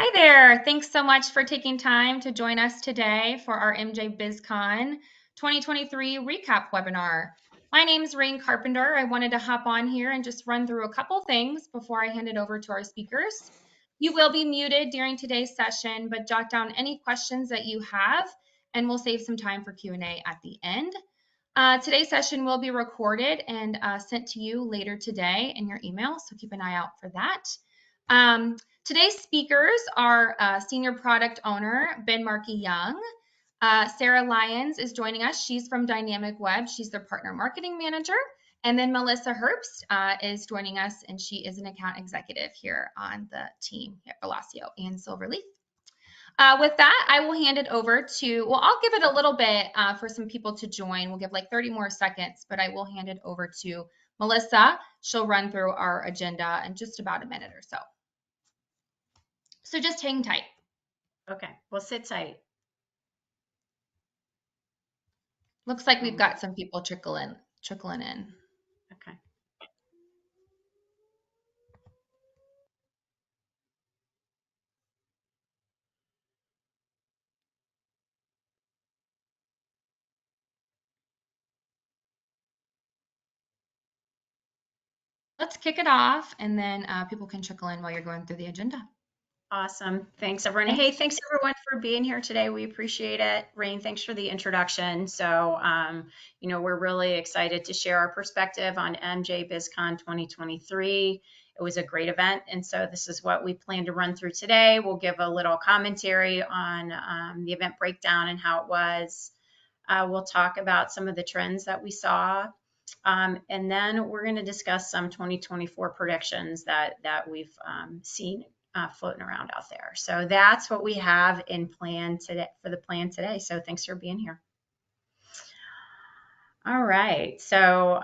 Hi there. Thanks so much for taking time to join us today for our MJBizCon 2023 recap webinar. My name is Rain Carpenter. I wanted to hop on here and just run through a couple things before I hand it over to our speakers. You will be muted during today's session, but jot down any questions that you have, and we'll save some time for Q&A at the end. Today's session will be recorded and sent to you later today in your email, so keep an eye out for that. Today's speakers are Senior Product Owner Ben Marchi-Young. Sarah Lyons is joining us. She's from DynamicWeb. She's their Partner Marketing Manager. And then Melissa Herbst is joining us, and she is an account executive here on the team at Velosio and SilverLeaf. With that, I will hand it over to, well, I'll give it a little bit for some people to join. We'll give like 30 more seconds, but I will hand it over to Melissa. She'll run through our agenda in just about a minute or so. So just hang tight. Okay, well, sit tight. Looks like we've got some people trickling in. Okay. Let's kick it off, and then people can trickle in while you're going through the agenda. Awesome. Thanks, everyone. Hey, thanks everyone for being here today. We appreciate it. Rain, thanks for the introduction. So, we're really excited to share our perspective on MJBizCon 2023. It was a great event, and so this is what we plan to run through today. We'll give a little commentary on the event breakdown and how it was. We'll talk about some of the trends that we saw. And then we're going to discuss some 2024 predictions that we've seen floating around out there. So that's what we have in plan today for the plan today. So thanks for being here. All right, so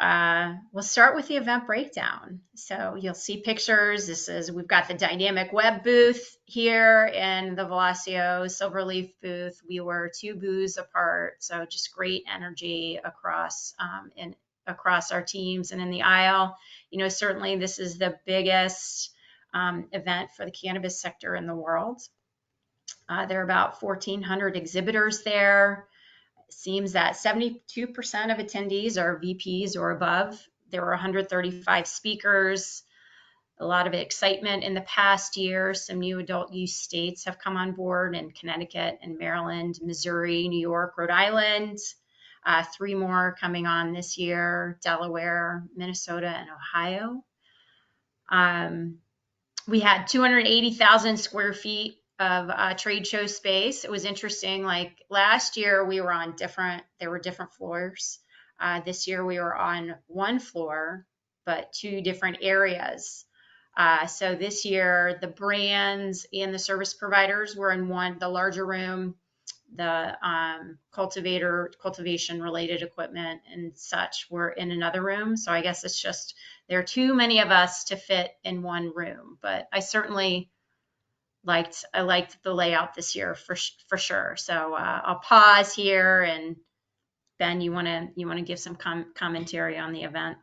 we'll start with the event breakdown. So you'll see pictures. We've got the DynamicWeb booth here and the Velosio SilverLeaf booth. We were 2 booths apart, so just great energy across our teams and in the aisle. Certainly this is the biggest event for the cannabis sector in the world. There are about 1,400 exhibitors there. It seems that 72% of attendees are VPs or above. There were 135 speakers, a lot of excitement in the past year. Some new adult use states have come on board in Connecticut and Maryland, Missouri, New York, Rhode Island. 3 more coming on this year, Delaware, Minnesota, and Ohio. We had 280,000 square feet of trade show space. It was interesting. Like last year, there were different floors. This year, we were on 1 floor, but 2 different areas. So this year, the brands and the service providers were in the larger room. The cultivation related equipment and such were in another room. So I guess it's just there are too many of us to fit in one room, but I certainly liked the layout this year for sure. So I'll pause here, and Ben, you want to give some commentary on the event?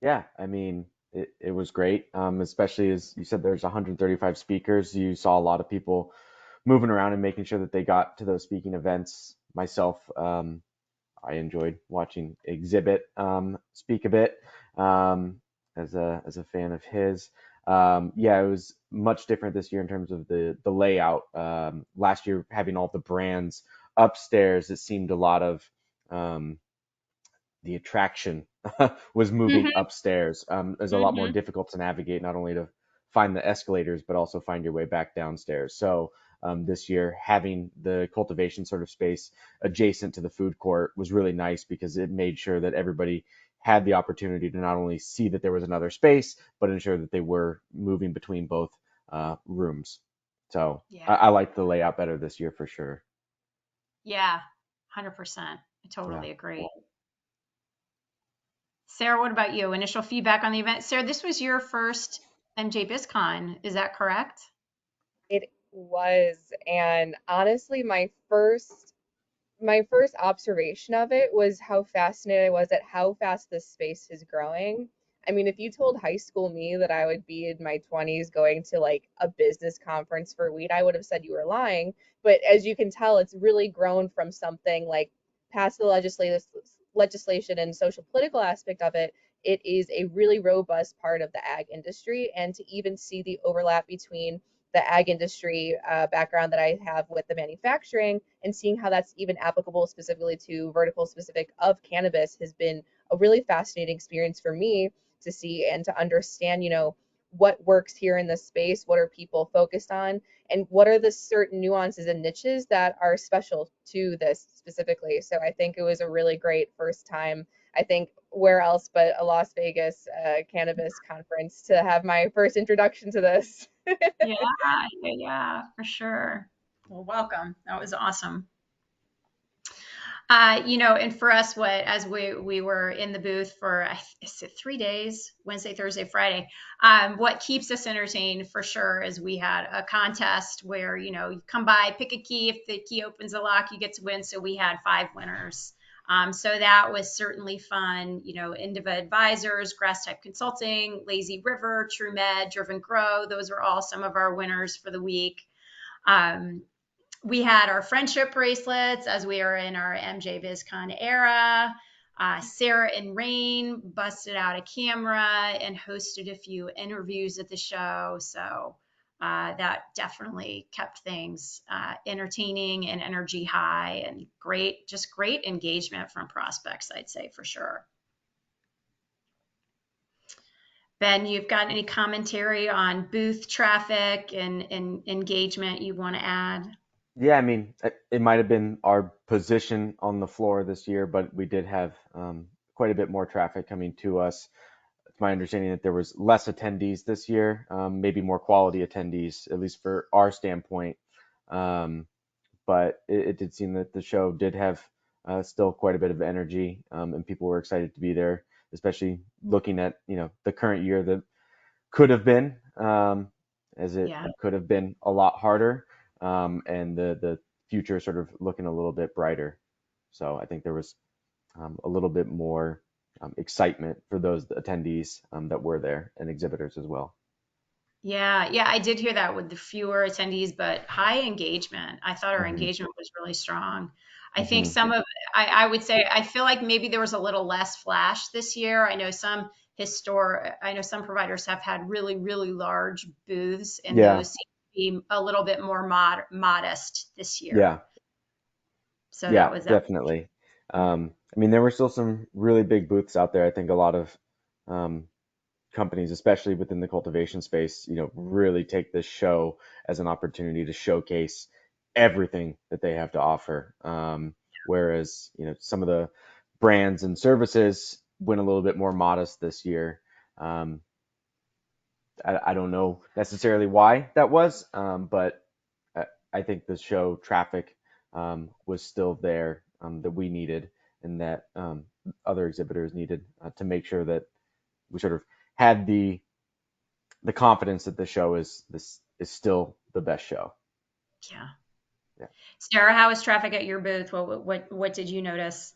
Yeah, I mean, it was great, especially as you said, there's 135 speakers. You saw a lot of people moving around and making sure that they got to those speaking events. Myself, I enjoyed watching Exhibit speak a bit as a fan of his. Yeah, it was much different this year in terms of the layout. Last year, having all the brands upstairs, it seemed a lot of the attraction was moving upstairs. It was a lot more difficult to navigate, not only to find the escalators, but also find your way back downstairs. So this year, having the cultivation sort of space adjacent to the food court was really nice because it made sure that everybody had the opportunity to not only see that there was another space, but ensure that they were moving between both rooms. So yeah. I liked the layout better this year for sure. Yeah, 100%. I totally agree. Sarah, what about you? Initial feedback on the event? Sarah, this was your first MJBizCon, is that correct? It was, and honestly, my first observation of it was how fascinated I was at how fast this space is growing. I mean, if you told high school me that I would be in my 20s going to like a business conference for weed, I would have said you were lying. But as you can tell, it's really grown from something like past the legislation and social political aspect of it. It is a really robust part of the ag industry, and to even see the overlap between the ag industry background that I have with the manufacturing and seeing how that's even applicable specifically to vertical specific of cannabis has been a really fascinating experience for me to see and to understand, what works here in this space, what are people focused on, and what are the certain nuances and niches that are special to this specifically. So I think it was a really great first time. I think where else but a Las Vegas cannabis conference to have my first introduction to this. Yeah, yeah, for sure. Well, welcome. That was awesome. And for us, as we were in the booth for 3 days, Wednesday, Thursday, Friday, what keeps us entertained for sure is we had a contest where, you come by, pick a key. If the key opens the lock, you get to win. So we had 5 winners. So that was certainly fun. Indiva Advisors, Grass Type Consulting, Lazy River, TrueMed, Driven Grow. Those were all some of our winners for the week. We had our friendship bracelets as we are in our MJBizCon era. Sarah and Rain busted out a camera and hosted a few interviews at the show. So that definitely kept things entertaining and energy high, and just great engagement from prospects, I'd say for sure. Ben, you've got any commentary on booth traffic and engagement you want to add? Yeah, I mean, it might have been our position on the floor this year, but we did have quite a bit more traffic coming to us. It's my understanding that there was less attendees this year, maybe more quality attendees, at least for our standpoint. But it did seem that the show did have still quite a bit of energy, and people were excited to be there, especially looking at the current year that could have been, as it Yeah. could have been a lot harder, and the future sort of looking a little bit brighter. So I think there was a little bit more excitement for those attendees that were there, and exhibitors as well. Yeah, I did hear that with the fewer attendees, but high engagement. I thought our Hmm. engagement was really strong. I think Hmm. I would say, I feel like maybe there was a little less flash this year. I know some providers have had really, really large booths, and Yeah, those seem to be a little bit more modest this year. yeah, So yeah, that. definitely. I mean, there were still some really big booths out there. I think a lot of um, companies, especially within the cultivation space, really take this show as an opportunity to showcase everything that they have to offer. Whereas, some of the brands and services went a little bit more modest this year. I don't know necessarily why that was, but I think the show traffic was still there, that we needed, and that other exhibitors needed, to make sure that we sort of had the confidence that the show is still the best show. Yeah. Yeah. Sarah, how was traffic at your booth? What did you notice?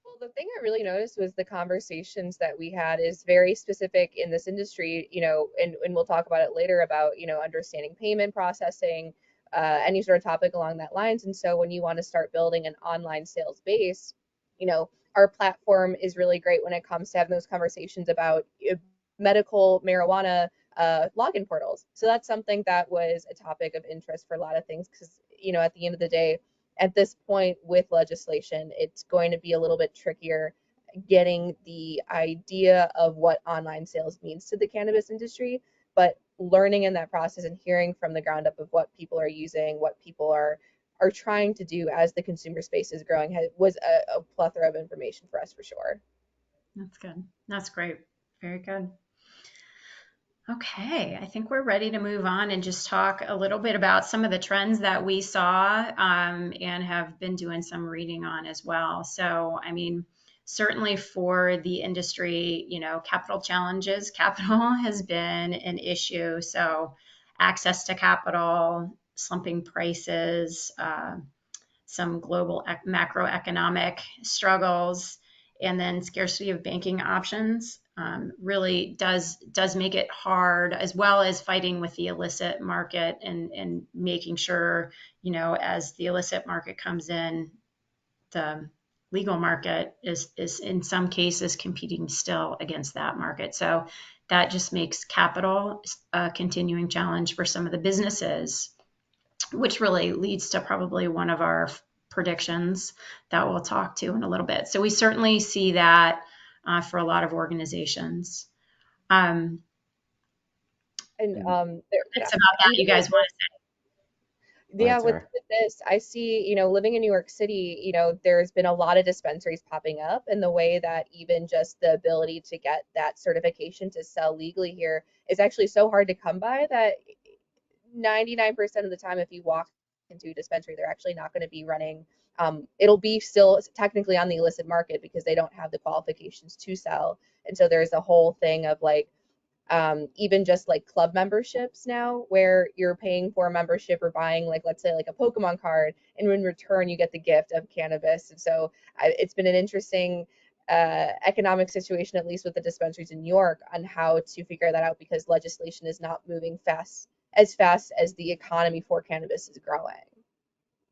Well, the thing I really noticed was the conversations that we had is very specific in this industry, and we'll talk about it later about, understanding payment processing, any sort of topic along that lines. And so when you want to start building an online sales base, our platform is really great when it comes to having those conversations about medical marijuana login portals. So that's something that was a topic of interest for a lot of things because, at the end of the day, at this point with legislation, it's going to be a little bit trickier getting the idea of what online sales means to the cannabis industry, but learning in that process and hearing from the ground up of what people are using, what people are trying to do as the consumer space is growing was a plethora of information for us for sure. That's good. That's great. Very good. Okay, I think we're ready to move on and just talk a little bit about some of the trends that we saw, and have been doing some reading on as well. So, I mean, certainly for the industry, capital challenges, capital has been an issue. So, access to capital, slumping prices, some global macroeconomic struggles, and then scarcity of banking options really does make it hard, as well as fighting with the illicit market and making sure, as the illicit market comes in, the legal market is in some cases competing still against that market. So that just makes capital a continuing challenge for some of the businesses, which really leads to probably one of our predictions that we'll talk to in a little bit. So we certainly see that for a lot of organizations. And And It's about that you guys want to say. go ahead, yeah, with Sarah. this, I see, living in New York City, there's been a lot of dispensaries popping up, and the way that even just the ability to get that certification to sell legally here is actually so hard to come by that 99% of the time, if you walk into a dispensary, they're actually not going to be running. It'll be still technically on the illicit market because they don't have the qualifications to sell. And so there's a whole thing of like, even just like club memberships now where you're paying for a membership or buying, like, let's say like a Pokemon card, and in return you get the gift of cannabis. And so it's been an interesting economic situation, at least with the dispensaries in New York, on how to figure that out, because legislation is not moving fast as the economy for cannabis is growing.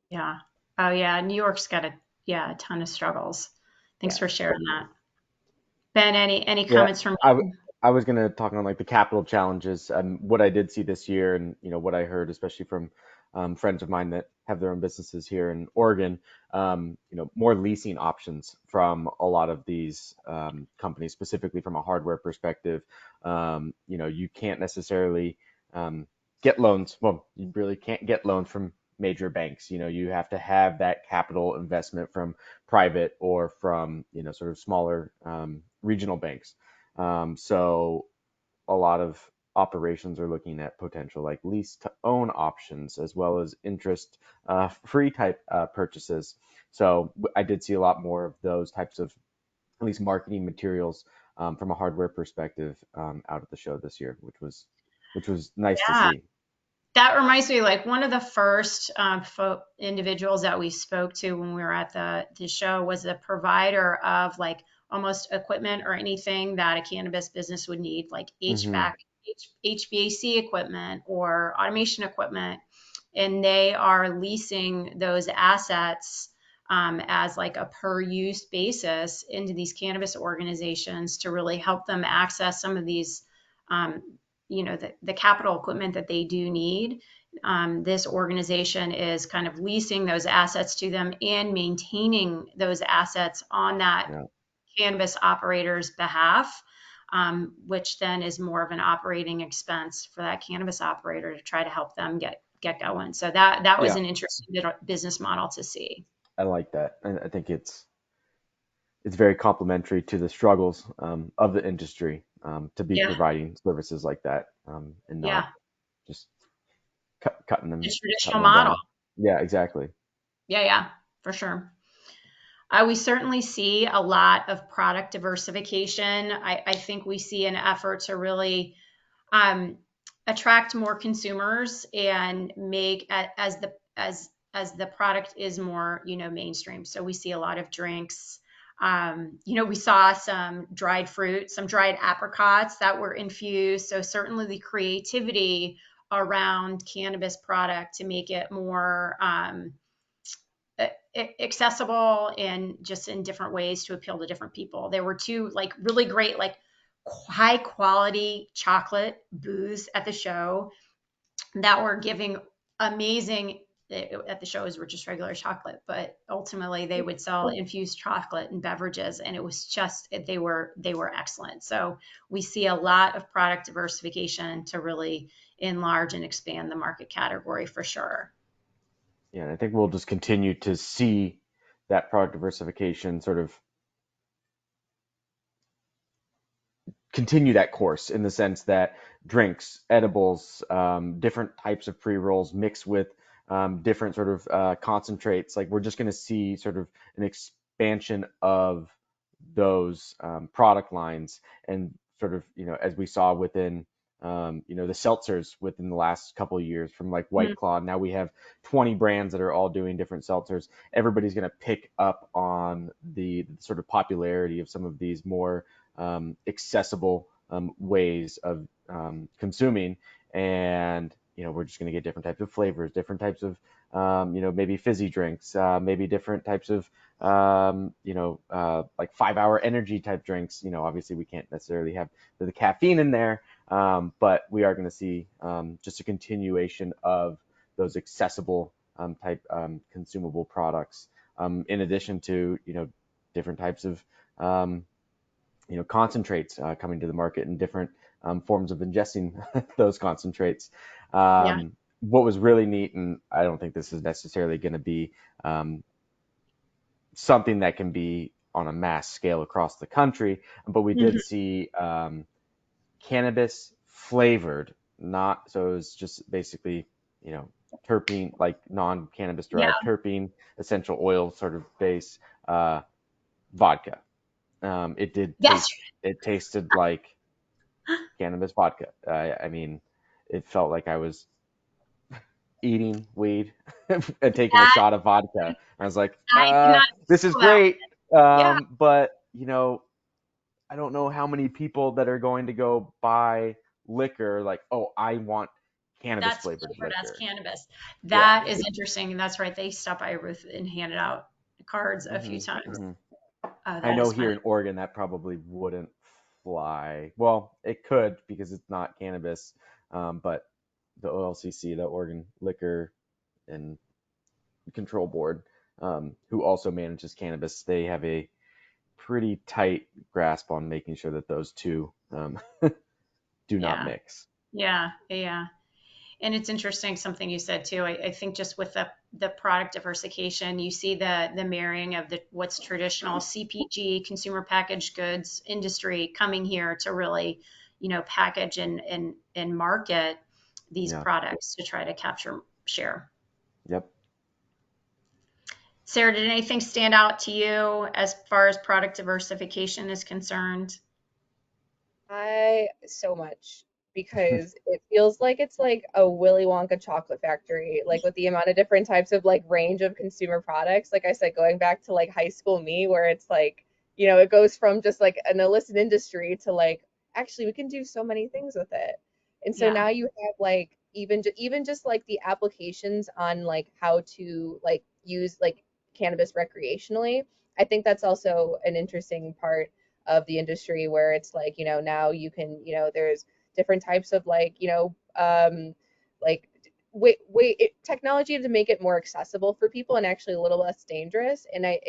Yeah. Oh yeah. New York's got a ton of struggles. Thanks Yeah. for sharing that. Ben, any Yeah, comments from I, you? I was going to talk on like the capital challenges and what I did see this year, and what I heard, especially from friends of mine that have their own businesses here in Oregon. More leasing options from a lot of these companies, specifically from a hardware perspective. You can't necessarily get loans. Well, you really can't get loans from major banks. You have to have that capital investment from private or from sort of smaller regional banks. So a lot of operations are looking at potential like lease to own options, as well as interest free type purchases. So I did see a lot more of those types of at least marketing materials from a hardware perspective out at the show this year, which was nice to Yeah. see. That reminds me, like one of the first individuals that we spoke to when we were at the show was the provider of like almost equipment or anything that a cannabis business would need, like Hmm. HVAC equipment or automation equipment. And they are leasing those assets as like a per use basis into these cannabis organizations to really help them access some of these um, the capital equipment that they do need. This organization is kind of leasing those assets to them and maintaining those assets on that Yeah. cannabis operator's behalf, which then is more of an operating expense for that cannabis operator to try to help them get going. So that was Yeah. an interesting business model to see. I like that. And I think it's very complementary to the struggles of the industry to be Yeah, providing services like that and not yeah, just cutting the them traditional cutting them model. down. Yeah, exactly. Yeah, for sure. We certainly see a lot of product diversification. I think we see an effort to really um, attract more consumers and make as the product is more mainstream. So we see a lot of drinks. We saw some dried fruit, some dried apricots that were infused. So certainly the creativity around cannabis product to make it more accessible and just in different ways to appeal to different people. There were two like really great, like high quality chocolate booths at the show that were giving amazing at the shows were just regular chocolate, but ultimately they would sell infused chocolate and beverages, and it was just they were excellent. So we see a lot of product diversification to really enlarge and expand the market category for sure. Yeah, and I think we'll just continue to see that product diversification sort of continue that course in the sense that drinks, edibles, different types of pre-rolls mixed with different sort of concentrates. Like we're just going to see sort of an expansion of those product lines, and sort of as we saw within the seltzers within the last couple of years from like White Claw. Now we have 20 brands that are all doing different seltzers. Everybody's going to pick up on the sort of popularity of some of these more accessible ways of consuming. And, we're just going to get different types of flavors, different types of, maybe fizzy drinks, maybe different types of, like 5-hour energy type drinks. Obviously we can't necessarily have the caffeine in there, but we are going to see just a continuation of those accessible type consumable products, in addition to, different types of, concentrates coming to the market in different forms of ingesting those concentrates. What was really neat, and I don't think this is necessarily going to be something that can be on a mass scale across the country, but we did see cannabis flavored, not so it was just basically, terpene, like non-cannabis derived terpene, essential oil sort of base vodka. It did taste, it tasted like cannabis vodka. I mean, it felt like I was eating weed and taking a shot of vodka. I was like, this is great. But, I don't know how many people that are going to go buy liquor like, oh, I want cannabis flavored liquor. That's cannabis. That is interesting. That's right. They stopped by Ruth and handed out cards a few times. I know here in Oregon that probably wouldn't fly. Well, it could because it's not cannabis, but the OLCC, the Oregon Liquor and Control Board, who also manages cannabis, they have a pretty tight grasp on making sure that those two do not mix. Yeah. And it's interesting, something you said too. I think just with the product diversification, you see the marrying of what's traditional CPG, consumer packaged goods industry coming here to really, package and market these products to try to capture share. Yep. Sarah, did anything stand out to you as far as product diversification is concerned? So much, because it feels like it's like a Willy Wonka chocolate factory, like with the amount of different types of like range of consumer products. Like I said, going back to like high school me, where it's like, it goes from just like an illicit industry to like, actually we can do so many things with it. And so now you have like even just like the applications on like how to like use like cannabis recreationally. I think that's also an interesting part of the industry, where it's like, now you can, there's different types of like, like technology to make it more accessible for people and actually a little less dangerous. And I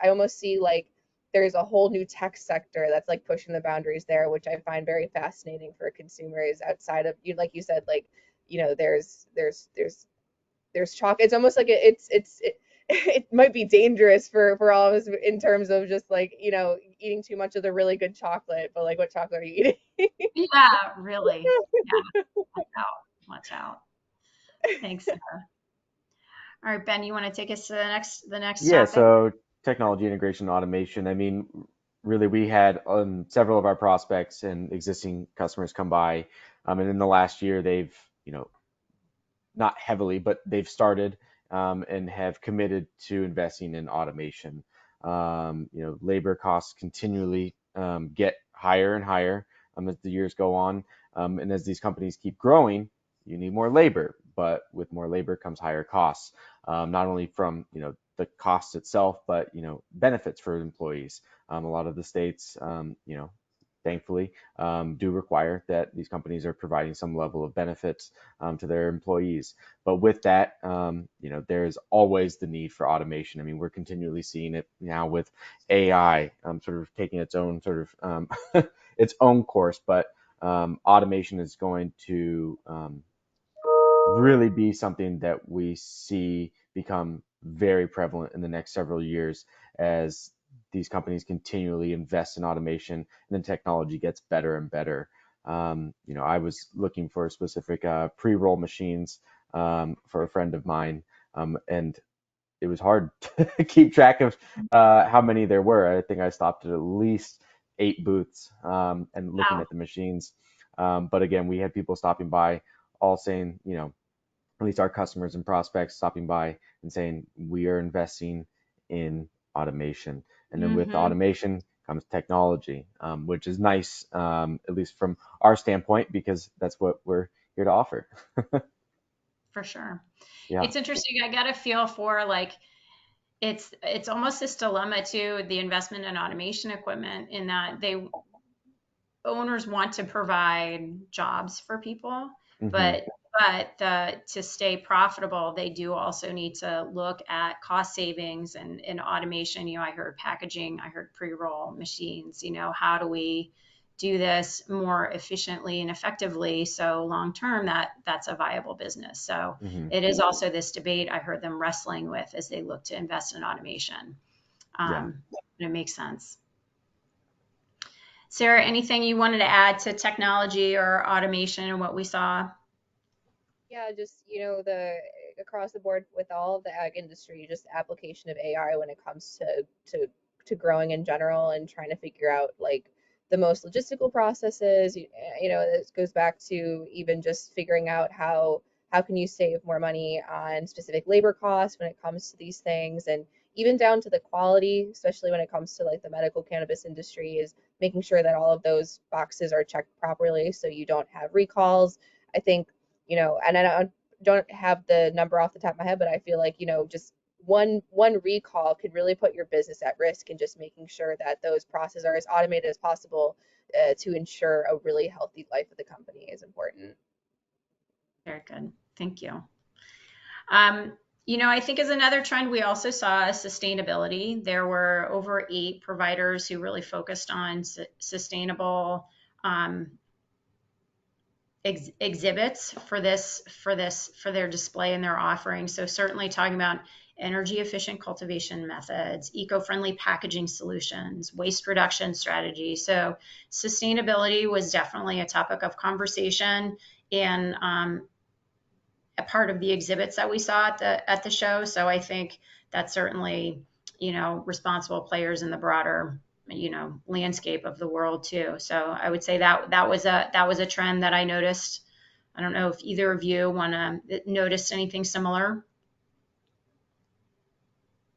almost see like there's a whole new tech sector that's like pushing the boundaries there, which I find very fascinating for consumers outside of you. Like you said, like, there's chalk. It's almost like it might be dangerous for all of us in terms of just like, eating too much of the really good chocolate, but like, what chocolate are you eating? Yeah, really. Yeah. Watch out. Thanks, Sarah. All right, Ben, you want to take us to the next Yeah, topic? so technology integration, automation. I mean, really, we had several of our prospects and existing customers come by, and in the last year, they've, not heavily, but they've started and have committed to investing in automation. Labor costs continually get higher and higher as the years go on, and as these companies keep growing, you need more labor. But with more labor comes higher costs, not only from the cost itself, but benefits for employees. A lot of the states, thankfully, do require that these companies are providing some level of benefits to their employees. But with that, there's always the need for automation. I mean, we're continually seeing it now with AI sort of taking its own sort of its own course. But automation is going to really be something that we see become very prevalent in the next several years as these companies continually invest in automation and then technology gets better and better. I was looking for specific pre-roll machines for a friend of mine, and it was hard to keep track of how many there were. I think I stopped at least 8 booths and looking at the machines. But again, we had people stopping by all saying, at least our customers and prospects stopping by and saying, we are investing in automation. And then with automation comes technology, which is nice, at least from our standpoint, because that's what we're here to offer. For sure. Yeah. It's interesting. I got a feel for like, it's almost this dilemma too, the investment in automation equipment, in that owners want to provide jobs for people, but to stay profitable, they do also need to look at cost savings and automation. I heard packaging, I heard pre-roll machines. How do we do this more efficiently and effectively, so long term that's a viable business? So it is also this debate I heard them wrestling with as they look to invest in automation. It makes sense. Sarah, anything you wanted to add to technology or automation and what we saw? Yeah, just the across the board with all of the ag industry, just application of AI when it comes to growing in general and trying to figure out like the most logistical processes. This goes back to even just figuring out how can you save more money on specific labor costs when it comes to these things, and even down to the quality, especially when it comes to like the medical cannabis industry, is making sure that all of those boxes are checked properly so you don't have recalls. I think and I don't have the number off the top of my head, but I feel like, just one recall could really put your business at risk, and just making sure that those processes are as automated as possible to ensure a really healthy life of the company is important. Very good. Thank you. I think as another trend, we also saw sustainability. There were over 8 providers who really focused on sustainable exhibits for their display and their offering. So certainly talking about energy efficient cultivation methods, eco-friendly packaging solutions, waste reduction strategies. So sustainability was definitely a topic of conversation and a part of the exhibits that we saw at the show. So I think that's certainly, responsible players in the broader landscape of the world too. So I would say that was a trend that I noticed. I don't know if either of you want to notice anything similar.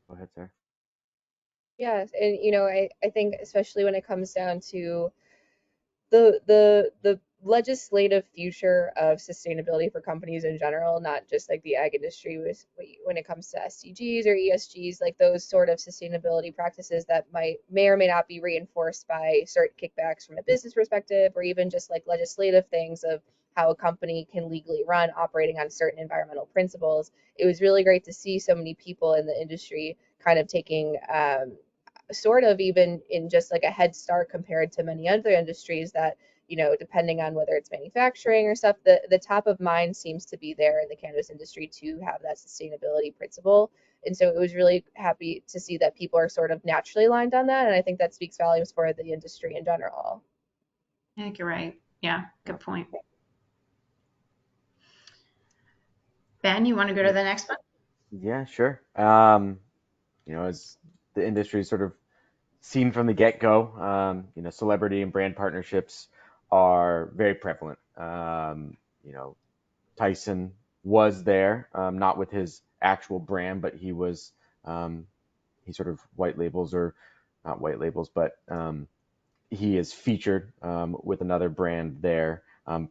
Go ahead, Sarah. Yes, and I think especially when it comes down to the legislative future of sustainability for companies in general, not just like the ag industry, when it comes to SDGs or ESGs, like those sort of sustainability practices that may or may not be reinforced by certain kickbacks from a business perspective, or even just like legislative things of how a company can legally run operating on certain environmental principles. It was really great to see so many people in the industry kind of taking sort of even in just like a head start compared to many other industries that, depending on whether it's manufacturing or stuff, the top of mind seems to be there in the cannabis industry to have that sustainability principle. And so it was really happy to see that people are sort of naturally aligned on that. And I think that speaks volumes for the industry in general. I think you're right. Yeah, good point. Ben, you want to go to the next one? Yeah, sure. As the industry sort of seen from the get-go, celebrity and brand partnerships are very prevalent. Tyson was there, not with his actual brand, but he sort of white labels, or not white labels, but he is featured with another brand there,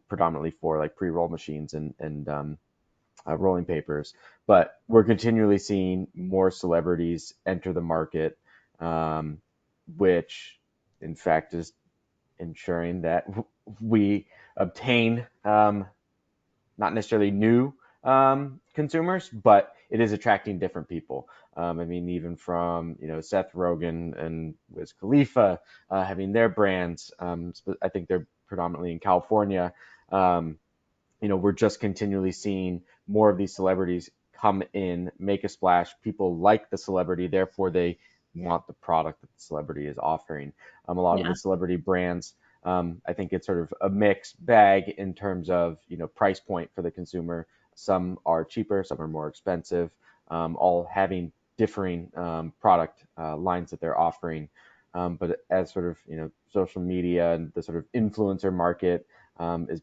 predominantly for like pre-roll machines and rolling papers. But we're continually seeing more celebrities enter the market, which in fact is ensuring that we obtain not necessarily new consumers, but it is attracting different people. Even from Seth Rogen and Wiz Khalifa having their brands. I think they're predominantly in California. We're just continually seeing more of these celebrities come in, make a splash. People like the celebrity, therefore they want the product that the celebrity is offering. A lot of the celebrity brands, I think it's sort of a mixed bag in terms of price point for the consumer. Some are cheaper, some are more expensive, all having differing product lines that they're offering. But as sort of social media and the sort of influencer market is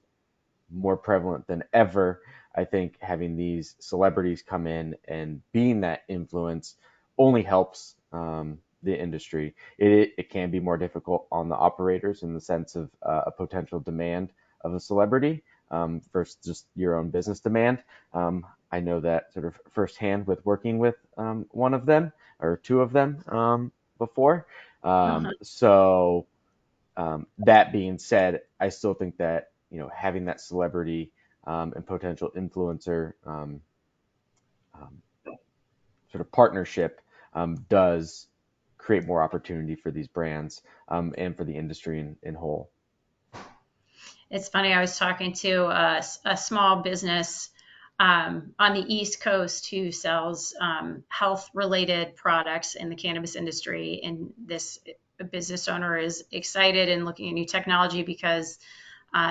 more prevalent than ever. I think having these celebrities come in and being that influence only helps the industry. It can be more difficult on the operators in the sense of a potential demand of a celebrity versus just your own business demand. I know that sort of firsthand with working with one of them or two of them before. So that being said, I still think that having that celebrity and potential influencer um, sort of partnership does create more opportunity for these brands and for the industry in whole. It's funny. I was talking to a small business on the East Coast who sells health-related products in the cannabis industry, and this business owner is excited and looking at new technology because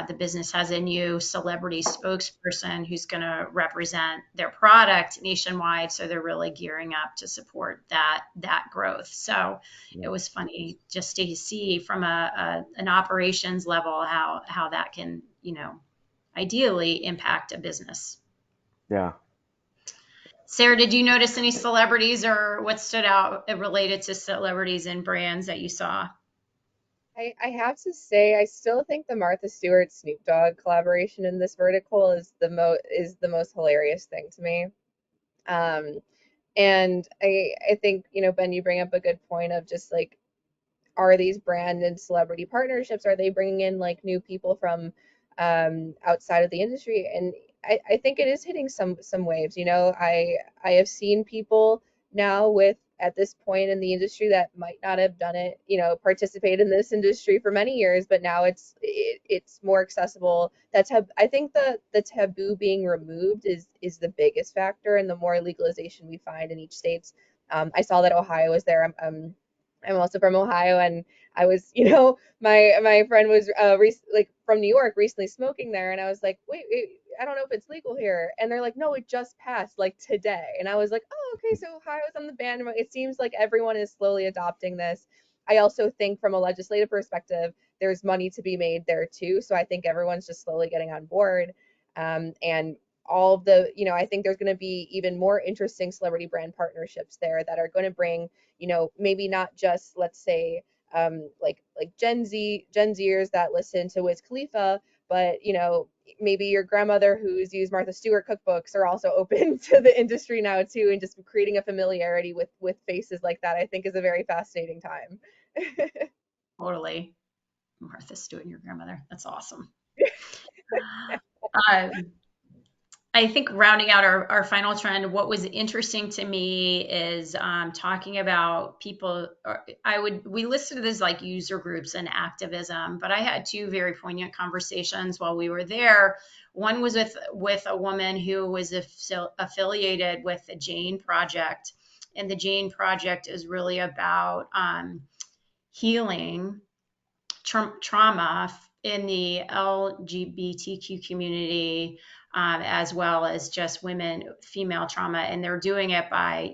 the business has a new celebrity spokesperson who's going to represent their product nationwide. So they're really gearing up to support that growth. So it was funny just to see from an operations level how that can, ideally impact a business. Yeah. Sarah, did you notice any celebrities or what stood out related to celebrities and brands that you saw? I have to say, I still think the Martha Stewart Snoop Dogg collaboration in this vertical is the most hilarious thing to me. Um, and I think, Ben, you bring up a good point of just like, are these brand and celebrity partnerships, are they bringing in like new people from outside of the industry? And I think it is hitting some waves. I have seen people now with at this point in the industry that might not have done it, participate in this industry for many years, but now it's more accessible. I think the taboo being removed is the biggest factor, and the more legalization we find in each state. I saw that Ohio was there. I'm also from Ohio, and I was, my friend was like from New York recently smoking there, and I was like, wait, I don't know if it's legal here, and they're like, no, it just passed like today, and I was like, oh, okay, so Ohio's on the ban. It seems like everyone is slowly adopting this. I also think from a legislative perspective, there's money to be made there too, so I think everyone's just slowly getting on board, and all of the, I think there's going to be even more interesting celebrity brand partnerships there that are going to bring, maybe not just, let's say, like Gen Zers that listen to Wiz Khalifa, but maybe your grandmother who's used Martha Stewart cookbooks are also open to the industry now too, and just creating a familiarity with faces like that, I think, is a very fascinating time. Totally. Martha Stewart, your grandmother. That's awesome. I think rounding out our final trend, what was interesting to me is talking about people. We listed as like user groups and activism, but I had two very poignant conversations while we were there. One was with a woman who was affiliated with the Jane Project, and the Jane Project is really about healing trauma in the LGBTQ community, as well as just female trauma. And they're doing it by,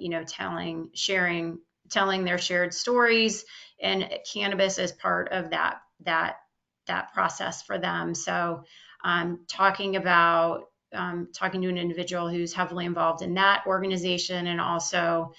telling their shared stories, and cannabis is part of that process for them. So talking to an individual who's heavily involved in that organization, and also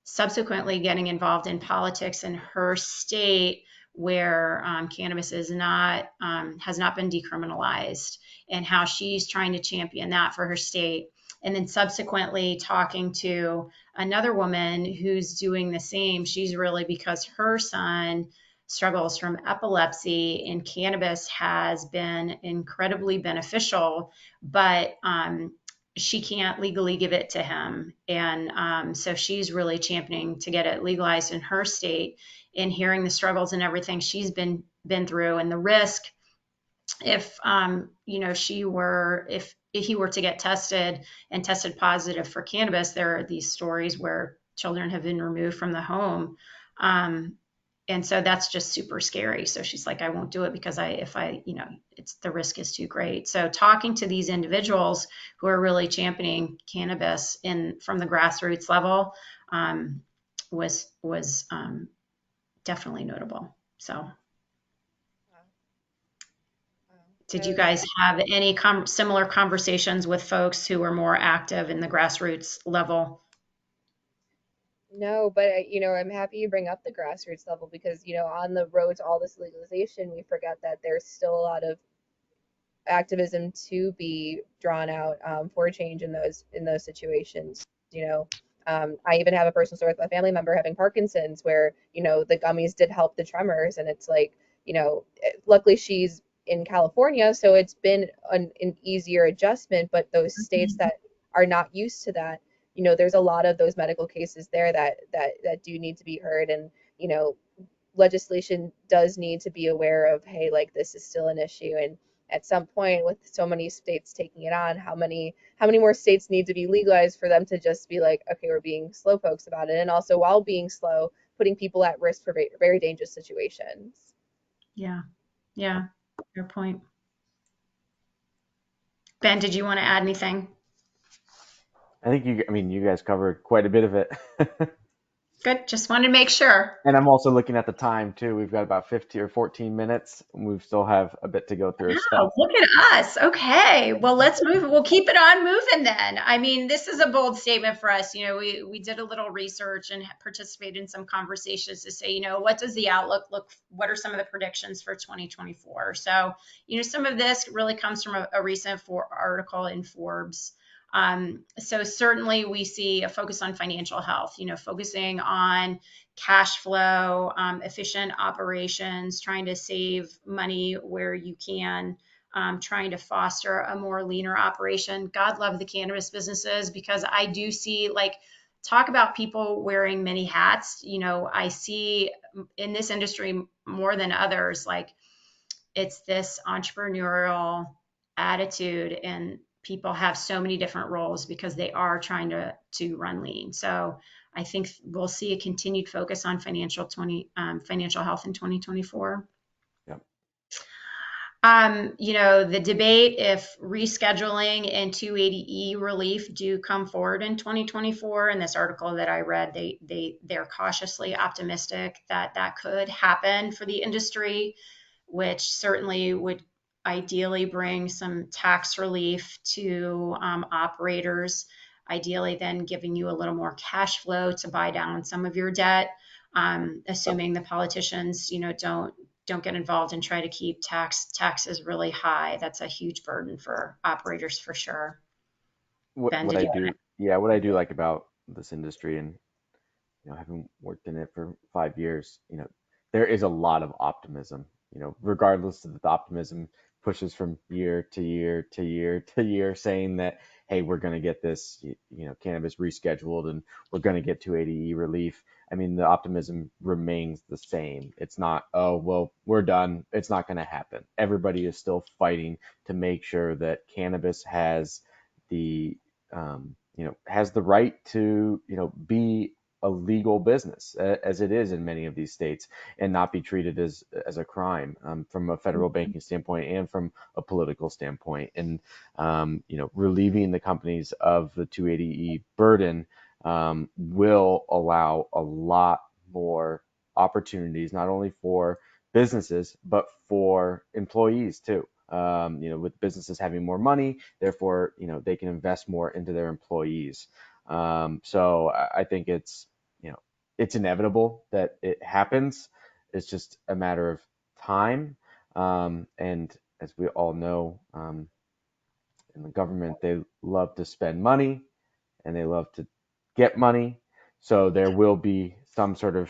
subsequently getting involved in politics in her state, where cannabis has not been decriminalized, and how she's trying to champion that for her state. And then subsequently talking to another woman who's doing the same. She's really, because her son struggles from epilepsy, and cannabis has been incredibly beneficial, but she can't legally give it to him. And so she's really championing to get it legalized in her state, and hearing the struggles and everything she's been through, and the risk if if he were to get tested and tested positive for cannabis. There are these stories where children have been removed from the home. And so that's just super scary. So she's like, I won't do it because the risk is too great. So talking to these individuals who are really championing cannabis from the grassroots level was definitely notable. So Did I you was guys have any similar conversations with folks who were more active in the grassroots level? No, but I'm happy you bring up the grassroots level because, on the road to all this legalization, we forget that there's still a lot of activism to be drawn out for change in those situations. I even have a personal story with a family member having Parkinson's, where the gummies did help the tremors, and it's like luckily she's in California, so it's been an easier adjustment. But those states that are not used to that, there's a lot of those medical cases there that do need to be heard, and legislation does need to be aware of, hey, like this is still an issue, and at some point with so many states taking it on, how many more states need to be legalized for them to just be like, okay, we're being slow pokes about it, and also while being slow, putting people at risk for very, very dangerous situations. Yeah. Yeah. Fair point. Ben, did you want to add anything? I think you guys covered quite a bit of it. Good. Just wanted to make sure. And I'm also looking at the time too. We've got about 50 or 14 minutes, and we still have a bit to go through. Oh, So look at us. Okay. Well, let's move. We'll keep it on moving then. I mean, this is a bold statement for us. We did a little research and participated in some conversations to say, what does the outlook look? What are some of the predictions for 2024? So, some of this really comes from a recent article in Forbes. So certainly we see a focus on financial health, focusing on cash flow, efficient operations, trying to save money where you can, trying to foster a more leaner operation. God love the cannabis businesses, because I do see, like, talk about people wearing many hats. I see in this industry more than others, like it's this entrepreneurial attitude, and people have so many different roles because they are trying to run lean. So I think we'll see a continued focus on financial health in 2024. yeah. The debate if rescheduling and 280E relief do come forward in 2024. In this article that I read, they're cautiously optimistic that that could happen for the industry, which certainly would ideally bring some tax relief to operators, ideally then giving you a little more cash flow to buy down some of your debt, assuming the politicians, don't get involved and try to keep taxes really high. That's a huge burden for operators for sure. Ben, What did I you? do, yeah, what I do like about this industry, and having worked in it for 5 years, there is a lot of optimism. Regardless of the optimism pushes from year to year to year to year, saying that, hey, we're going to get this, cannabis rescheduled, and we're going to get 280E relief. I mean, the optimism remains the same. It's not, oh, well, we're done. It's not going to happen. Everybody is still fighting to make sure that cannabis has the, has the right to, be a legal business, as it is in many of these states, and not be treated as a crime, from a federal banking standpoint and from a political standpoint. And relieving the companies of the 280E burden will allow a lot more opportunities, not only for businesses but for employees too. With businesses having more money, therefore they can invest more into their employees. So I think it's inevitable that it happens. It's just a matter of time. And as we all know, in the government, they love to spend money and they love to get money. So there will be some sort of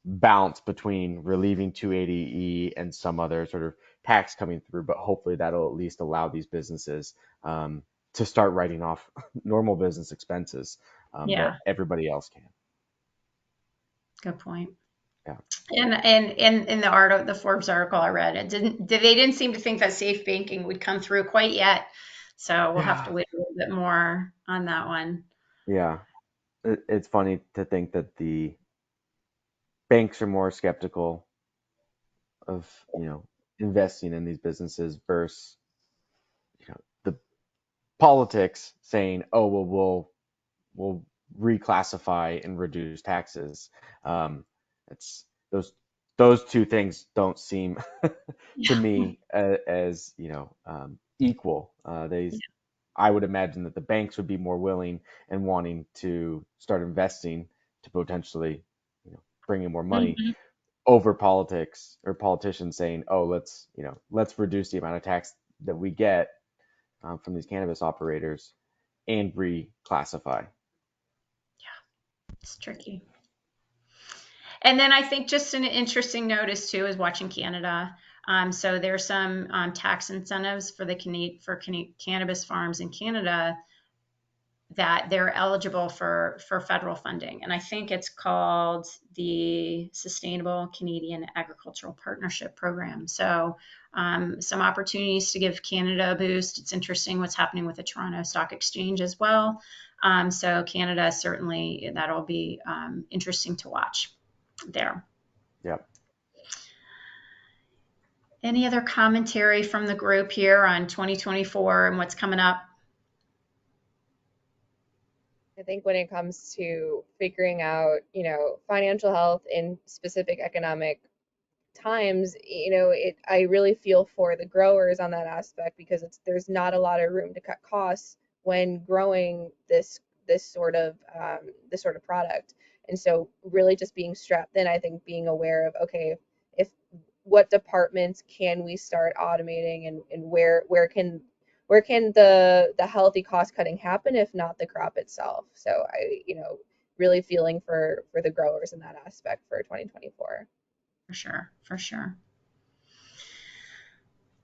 balance between relieving 280E and some other sort of tax coming through. But hopefully that'll at least allow these businesses to start writing off normal business expenses Yeah, that everybody else can. good point. Yeah. And in the Forbes article I read, they didn't seem to think that safe banking would come through quite yet. So we'll have to Yeah. wait a little bit more on that one. Yeah. It's funny to think that the banks are more skeptical of, investing in these businesses versus, the politics saying, oh, well, we'll reclassify and reduce taxes. It's those those two things don't seem to Yeah. me as equal. I would imagine that the banks would be more willing and wanting to start investing to potentially, bring in more money Mhm. over politics or politicians saying, "Oh, let's reduce the amount of tax that we get from these cannabis operators and reclassify." It's tricky. And then I think just an interesting notice too is watching Canada. So there's some tax incentives for cannabis farms in Canada that they're eligible for federal funding, and I think it's called the Sustainable Canadian Agricultural Partnership Program. So some opportunities to give Canada a boost. It's interesting what's happening with the Toronto Stock Exchange as well. So Canada, certainly that'll be interesting to watch there. Yep. Any other commentary from the group here on 2024 and what's coming up? I think when it comes to figuring out, financial health in specific economic times, I really feel for the growers on that aspect, because there's not a lot of room to cut costs when growing this sort of product. And so really just being strapped in, I think being aware of, okay, if what departments can we start automating, and where can the healthy cost cutting happen, if not the crop itself. So really feeling for the growers in that aspect for 2024. For sure, for sure.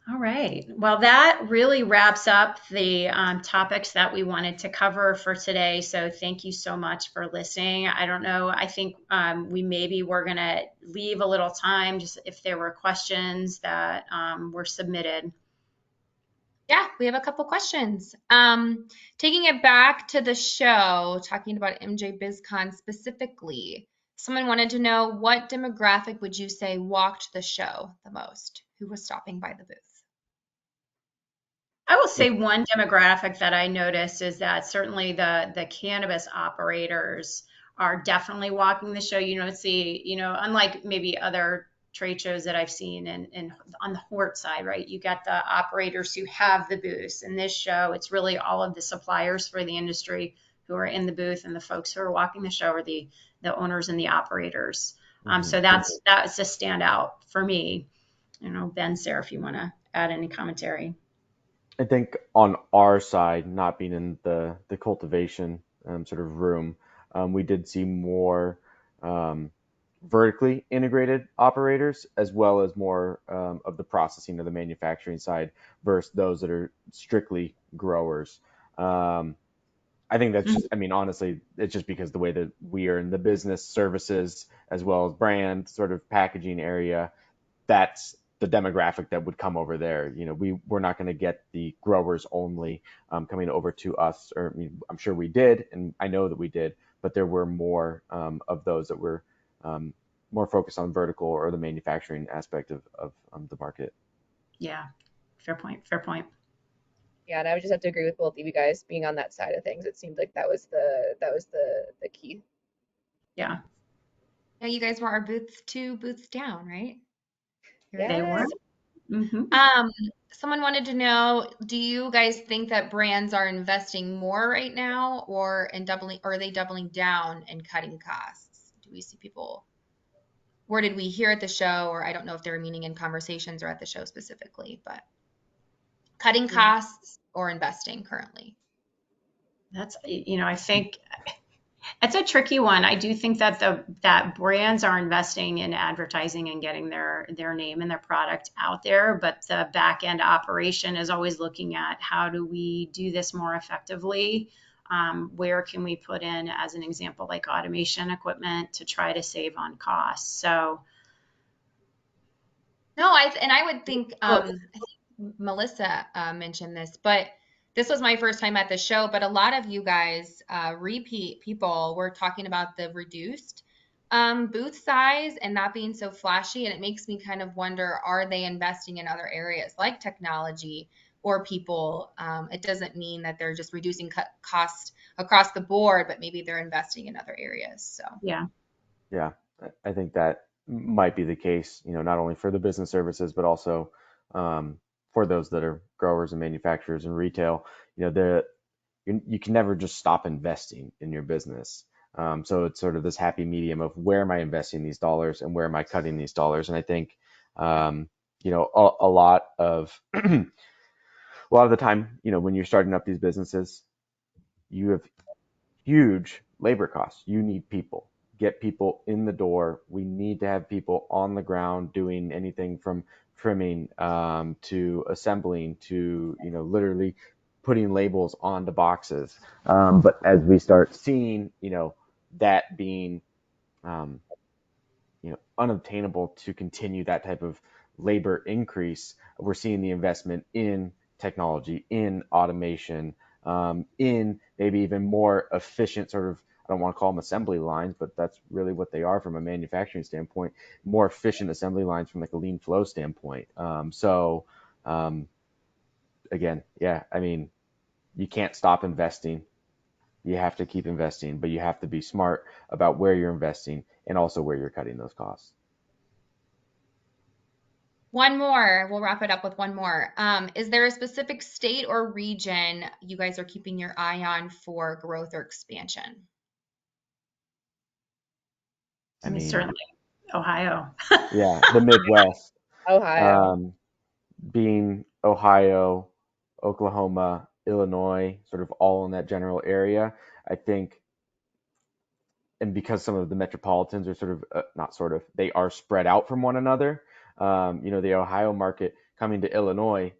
All right. Well, that really wraps up the topics that we wanted to cover for today. So thank you so much for listening. I don't know. I think we're going to leave a little time just if there were questions that were submitted. Yeah, we have a couple questions. Taking it back to the show, talking about MJBizCon specifically, someone wanted to know, what demographic would you say walked the show the most? Who was stopping by the booth? I will say one demographic that I noticed is that certainly the cannabis operators are definitely walking the show. You don't see, unlike maybe other trade shows that I've seen and on the hort side, right? You got the operators who have the booths. In this show, it's really all of the suppliers for the industry who are in the booth, and the folks who are walking the show are the owners and the operators. So that's a standout for me. Ben, Sarah, if you want to add any commentary. I think on our side, not being in the cultivation sort of room, we did see more vertically integrated operators, as well as more of the processing of the manufacturing side versus those that are strictly growers. I think that's just, honestly, it's just because the way that we are in the business services as well as brand sort of packaging area, that's the demographic that would come over there. We're not going to get the growers only coming over to us, or I'm sure we did, and I know that we did, but there were more of those that were more focused on vertical or the manufacturing aspect of the market. Yeah, fair point. Fair point. Yeah, and I would just have to agree with both of you guys being on that side of things. It seemed like that was the key. Yeah. Yeah, you guys were our two booths down, right? They were. Mm-hmm. Someone wanted to know, do you guys think that brands are investing more right now, or are they doubling down and cutting costs? Do we see people, where did we hear at the show, or I don't know if they were meaning in conversations or at the show specifically, but cutting costs or investing currently? That's, I think it's a tricky one. I do think that that brands are investing in advertising and getting their name and their product out there, but the back end operation is always looking at, how do we do this more effectively? Where can we put in, as an example, like automation equipment to try to save on costs? So no, I would think, I think Melissa mentioned this, but this was my first time at the show, but a lot of you guys, repeat people, were talking about the reduced booth size and not being so flashy. And it makes me kind of wonder, are they investing in other areas like technology or people? It doesn't mean that they're just reducing cost across the board, but maybe they're investing in other areas. So yeah. Yeah, I think that might be the case, not only for the business services, but also for those that are growers and manufacturers and retail. You can never just stop investing in your business. So it's sort of this happy medium of where am I investing these dollars and where am I cutting these dollars. And I think, a lot of the time, when you're starting up these businesses, you have huge labor costs. You need people. Get people in the door. We need to have people on the ground doing anything from trimming to assembling to literally putting labels onto boxes. But as we start seeing that being um, unobtainable to continue that type of labor increase, we're seeing the investment in technology, in automation, in maybe even more efficient sort of, I don't want to call them assembly lines, but that's really what they are from a manufacturing standpoint, more efficient assembly lines from like a lean flow standpoint. Um, Again, yeah, I mean, you can't stop investing. You have to keep investing, but you have to be smart about where you're investing and also where you're cutting those costs. One more. We'll wrap it up with one more. Is there a specific state or region you guys are keeping your eye on for growth or expansion? I mean, certainly Ohio. Yeah, the Midwest, Ohio. being Ohio, Oklahoma, Illinois, sort of all in that general area. I think, and because some of the metropolitans are sort of not sort of, they are spread out from one another. The Ohio market coming to Illinois,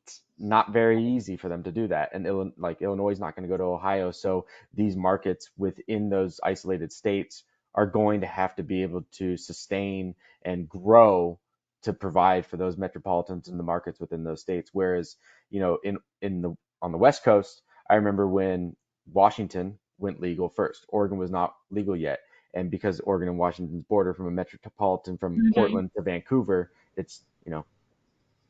it's not very easy for them to do that, and Illinois is not going to go to Ohio, so these markets within those isolated states are going to have to be able to sustain and grow to provide for those metropolitans and the markets within those states. Whereas, in the on the West Coast, I remember when Washington went legal first. Oregon was not legal yet, and because Oregon and Washington's border from a metropolitan from Portland to Vancouver, it's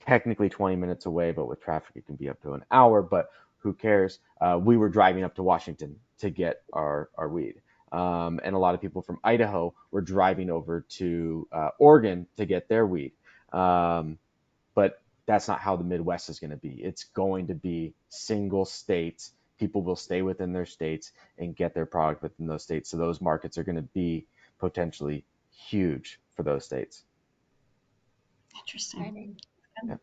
technically 20 minutes away, but with traffic, it can be up to an hour. But who cares? We were driving up to Washington to get our weed. And a lot of people from Idaho were driving over to Oregon to get their weed. But that's not how the Midwest is going to be. It's going to be single states. People will stay within their states and get their product within those states. So those markets are going to be potentially huge for those states. Interesting. Yeah.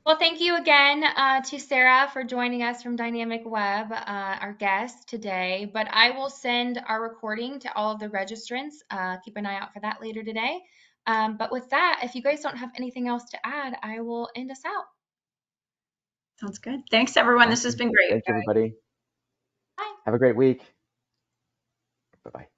Well, thank you again to Sarah for joining us from DynamicWeb, our guest today. But I will send our recording to all of the registrants. Keep an eye out for that later today. But with that, if you guys don't have anything else to add, I will end us out. Sounds good. Thanks, everyone. This has been great. Thanks, everybody. Bye. Have a great week. Bye-bye.